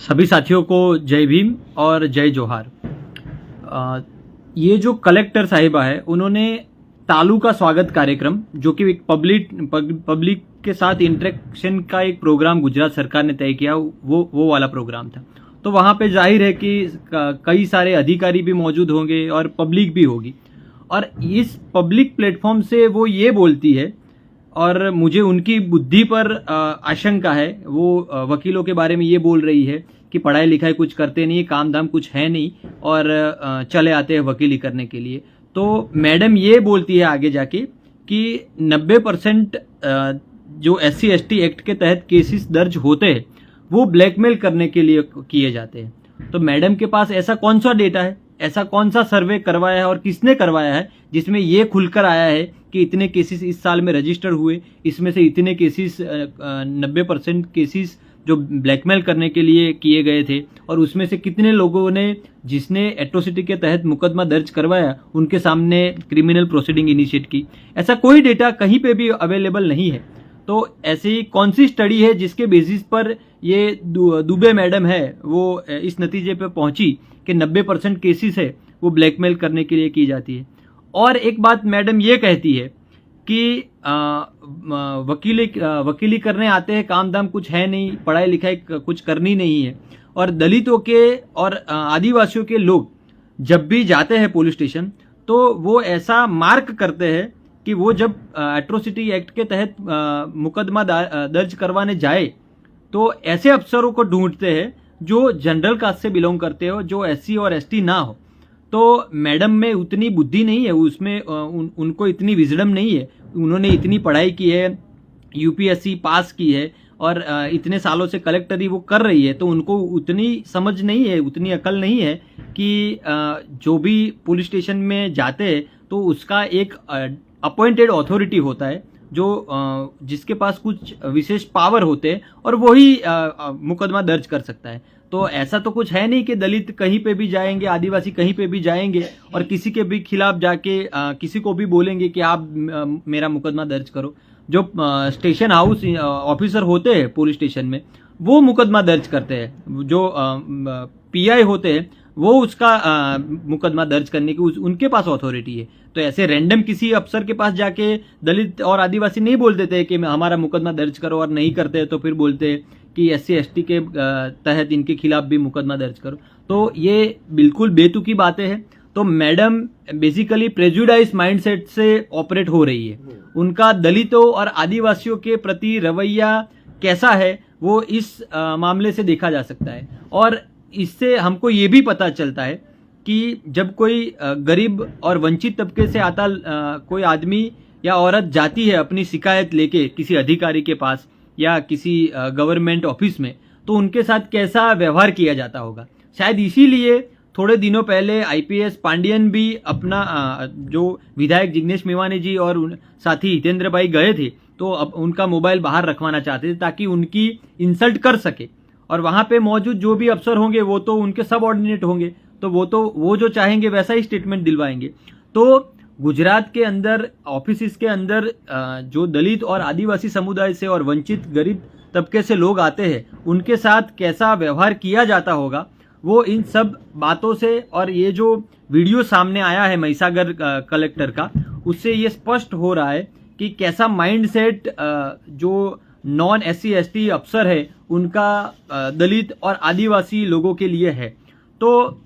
सभी साथियों को जय भीम और जय जोहार। ये जो कलेक्टर साहिबा है उन्होंने तालू का स्वागत कार्यक्रम जो कि एक पब्लिक के साथ इंटरेक्शन का एक प्रोग्राम गुजरात सरकार ने तय किया, वो वाला प्रोग्राम था। तो वहाँ पे जाहिर है कि कई सारे अधिकारी भी मौजूद होंगे और पब्लिक भी होगी, और इस पब्लिक प्लेटफॉर्म से वो ये बोलती है, और मुझे उनकी बुद्धि पर आशंका है। वो वकीलों के बारे में ये बोल रही है कि पढ़ाई लिखाई कुछ करते नहीं, काम धाम कुछ है नहीं और चले आते हैं वकीली करने के लिए। तो मैडम ये बोलती है आगे जाके कि 90% जो SC/ST एक्ट के तहत केसेस दर्ज होते हैं वो ब्लैकमेल करने के लिए किए जाते हैं। तो मैडम के पास ऐसा कौन सा डेटा है, ऐसा कौन सा सर्वे करवाया है और किसने करवाया है जिसमें ये खुलकर आया है कि इतने केसेस इस साल में रजिस्टर हुए, इसमें से इतने केसेस 90% केसेस जो ब्लैकमेल करने के लिए किए गए थे, और उसमें से कितने लोगों ने जिसने एट्रोसिटी के तहत मुकदमा दर्ज करवाया उनके सामने क्रिमिनल प्रोसीडिंग इनिशिएट की। ऐसा कोई डेटा कहीं पे भी अवेलेबल नहीं है। तो ऐसी कौन सी स्टडी है जिसके बेसिस पर ये दुबे मैडम है वो इस नतीजे पे पहुंची कि 90% केसेस है वो ब्लैकमेल करने के लिए की जाती है। और एक बात मैडम ये कहती है कि वकीली करने आते हैं, काम धाम कुछ है नहीं, पढ़ाई लिखाई कुछ करनी नहीं है, और दलितों के और आदिवासियों के लोग जब भी जाते हैं पुलिस स्टेशन तो वो ऐसा मार्क करते हैं कि वो जब एट्रोसिटी एक्ट के तहत मुकदमा दर्ज करवाने जाए तो ऐसे अफसरों को ढूंढते हैं जो जनरल कास्ट से बिलोंग करते हो, जो SC और ST ना हो। तो मैडम में उतनी बुद्धि नहीं है, उसमें उनको इतनी विजडम नहीं है, उन्होंने इतनी पढ़ाई की है, UPSC पास की है और इतने सालों से कलेक्टरी वो कर रही है, तो उनको उतनी समझ नहीं है, उतनी अकल नहीं है कि जो भी पुलिस स्टेशन में जाते हैं तो उसका एक अपॉइंटेड अथॉरिटी होता है जो जिसके पास कुछ विशेष पावर होते हैं और वही मुकदमा दर्ज कर सकता है। तो ऐसा तो कुछ है नहीं कि दलित कहीं पे भी जाएंगे, आदिवासी कहीं पे भी जाएंगे और किसी के भी खिलाफ जाके किसी को भी बोलेंगे कि आप मेरा मुकदमा दर्ज करो। जो स्टेशन हाउस ऑफिसर होते हैं पुलिस स्टेशन में वो मुकदमा दर्ज करते हैं, जो PI होते हैं वो उसका मुकदमा दर्ज करने की उनके पास अथॉरिटी है। तो ऐसे रैंडम किसी अफसर के पास जाके दलित और आदिवासी नहीं बोल देते कि हमारा मुकदमा दर्ज करो, और नहीं करते तो फिर बोलते हैं कि SC/ST के तहत इनके खिलाफ भी मुकदमा दर्ज करो। तो ये बिल्कुल बेतुकी बातें हैं। तो मैडम बेसिकली प्रेजुडाइज माइंडसेट से ऑपरेट हो रही है। उनका दलितों और आदिवासियों के प्रति रवैया कैसा है वो इस मामले से देखा जा सकता है। और इससे हमको ये भी पता चलता है कि जब कोई गरीब और वंचित तबके से आता कोई आदमी या औरत जाती है अपनी शिकायत लेके किसी अधिकारी के पास या किसी गवर्नमेंट ऑफिस में, तो उनके साथ कैसा व्यवहार किया जाता होगा। शायद इसीलिए थोड़े दिनों पहले IPS पांडियन भी अपना जो विधायक जिग्नेश मेवानी जी और साथी हितेंद्र भाई गए थे तो अब उनका मोबाइल बाहर रखवाना चाहते थे ताकि उनकी इंसल्ट कर सके। और वहां पे मौजूद जो भी अफसर होंगे वो तो उनके सबऑर्डिनेट होंगे, तो वो जो चाहेंगे वैसा ही स्टेटमेंट दिलवाएंगे। तो गुजरात के अंदर ऑफिस के अंदर जो दलित और आदिवासी समुदाय से और वंचित गरीब तबके से लोग आते हैं उनके साथ कैसा व्यवहार किया जाता होगा वो इन सब बातों से, और ये जो वीडियो सामने आया है महिसागर कलेक्टर का, उससे ये स्पष्ट हो रहा है कि कैसा माइंडसेट जो नॉन SC/ST अफसर है उनका दलित और आदिवासी लोगों के लिए है। तो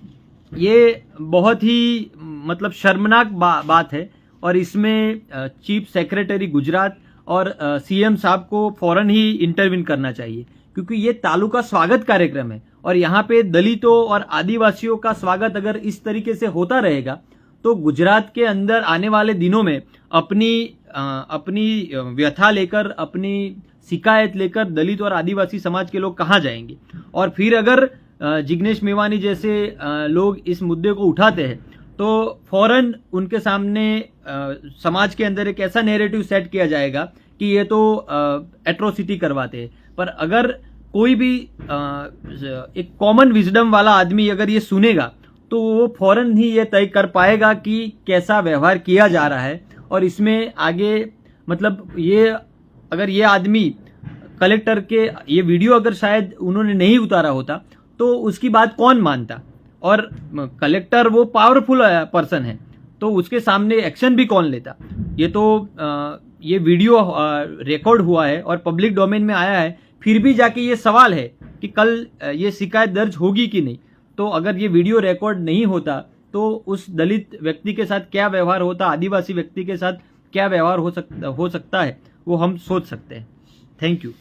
ये बहुत ही मतलब शर्मनाक बात है, और इसमें चीफ सेक्रेटरी गुजरात और CM साहब को फौरन ही इंटरवीन करना चाहिए, क्योंकि ये तालू का स्वागत कार्यक्रम है और यहाँ पे दलितों और आदिवासियों का स्वागत अगर इस तरीके से होता रहेगा तो गुजरात के अंदर आने वाले दिनों में अपनी व्यथा लेकर, अपनी शिकायत लेकर दलित और आदिवासी समाज के लोग कहाँ जाएंगे। और फिर अगर जिग्नेश मेवानी जैसे लोग इस मुद्दे को उठाते हैं तो फौरन उनके सामने समाज के अंदर एक ऐसा नैरेटिव सेट किया जाएगा कि ये तो एट्रोसिटी करवाते हैं। पर अगर कोई भी एक कॉमन विजडम वाला आदमी अगर ये सुनेगा तो वो फौरन ही ये तय कर पाएगा कि कैसा व्यवहार किया जा रहा है। और इसमें आगे मतलब ये अगर ये आदमी कलेक्टर के ये वीडियो अगर शायद उन्होंने नहीं उतारा होता तो उसकी बात कौन मानता। और कलेक्टर वो पावरफुल पर्सन है, तो उसके सामने एक्शन भी कौन लेता। ये तो ये वीडियो रिकॉर्ड हुआ है और पब्लिक डोमेन में आया है, फिर भी जाके ये सवाल है कि कल ये शिकायत दर्ज होगी कि नहीं। तो अगर ये वीडियो रिकॉर्ड नहीं होता तो उस दलित व्यक्ति के साथ क्या व्यवहार होता, आदिवासी व्यक्ति के साथ क्या व्यवहार हो सकता है, वो हम सोच सकते हैं। Thank you.